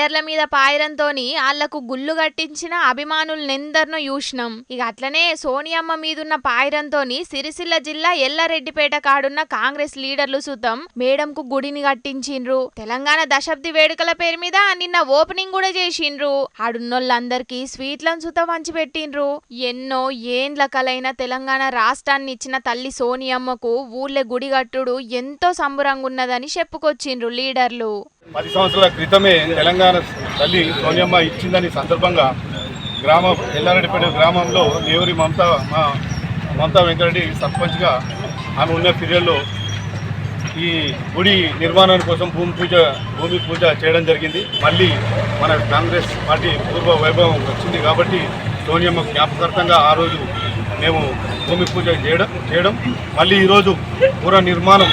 లీడర్ల మీద పాయరంతోని ఆళ్లకు గుళ్ళు కట్టించిన అభిమానులనెందర్నో చూసినాం. ఇక అట్లనే సోనియమ్మ మీదున్న పాయరంతోని సిరిసిల్ల జిల్లా ఎల్లారెడ్డిపేట కాడున్న కాంగ్రెస్ లీడర్లు సుతం మేడంకు గుడిని కట్టించిండ్రు. తెలంగాణ దశాబ్ది వేడుకల పేరు మీద నిన్న ఓపెనింగ్ కూడా చేసిండ్రు. ఆడున్నోళ్ళందరికీ స్వీట్లను సుత వంచి పెట్టిండ్రు. ఎన్నో ఏండ్ల కలైన తెలంగాణ రాష్ట్రాన్ని ఇచ్చిన తల్లి సోనియమ్మకు ఊళ్ళే గుడి కట్టుడు ఎంతో సంబరంగా ఉన్నదని చెప్పుకొచ్చిండ్రు లీడర్లు. 10 సంవత్సరాల క్రితమే తెలంగాణ తల్లి సోనియమ్మ ఇచ్చిందని సందర్భంగా ఎల్లారెడ్డిపేట గ్రామంలో నేవూరి మమతా వెంకరెడ్డి సర్పంచ్గా ఆమె ఉన్న పీరియడ్లో ఈ గుడి నిర్మాణం కోసం భూమి పూజ చేయడం జరిగింది. మళ్ళీ మన కాంగ్రెస్ పార్టీ పూర్వ వైభవం వచ్చింది కాబట్టి సోనియమ్మ జ్ఞాపకార్థంగా ఆ రోజు మేము భూమి పూజ చేయడం మళ్ళీ ఈరోజు పూర్వ నిర్మాణం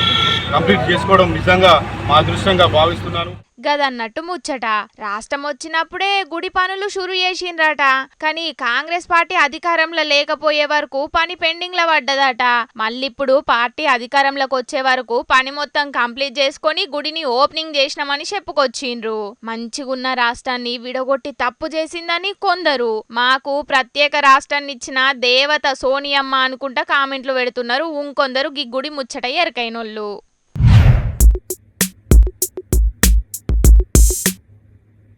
కంప్లీట్ చేసుకోవడం నిజంగా మా అదృష్టంగా భావిస్తున్నాను. గదన్నట్టు ముచ్చట. రాష్ట్రం వచ్చినప్పుడే గుడి పనులు షురు చేసిండ్రట. కానీ కాంగ్రెస్ పార్టీ అధికారంలో లేకపోయే వరకు పని పెండింగ్ లో పడ్డదట. మళ్ళిప్పుడు పార్టీ అధికారంలోకి వచ్చే వరకు పని మొత్తం కంప్లీట్ చేసుకొని గుడిని ఓపెనింగ్ చేసినామని చెప్పుకొచ్చిండ్రు. మంచిగున్న రాష్ట్రాన్ని విడగొట్టి తప్పు చేసిందని కొందరు, మాకు ప్రత్యేక రాష్ట్రాన్ని ఇచ్చిన దేవత సోనియమ్మ అనుకుంటా కామెంట్లు పెడుతున్నారు. ఇంకొందరు ఈ గుడి ముచ్చట ఎరకైనోళ్ళు.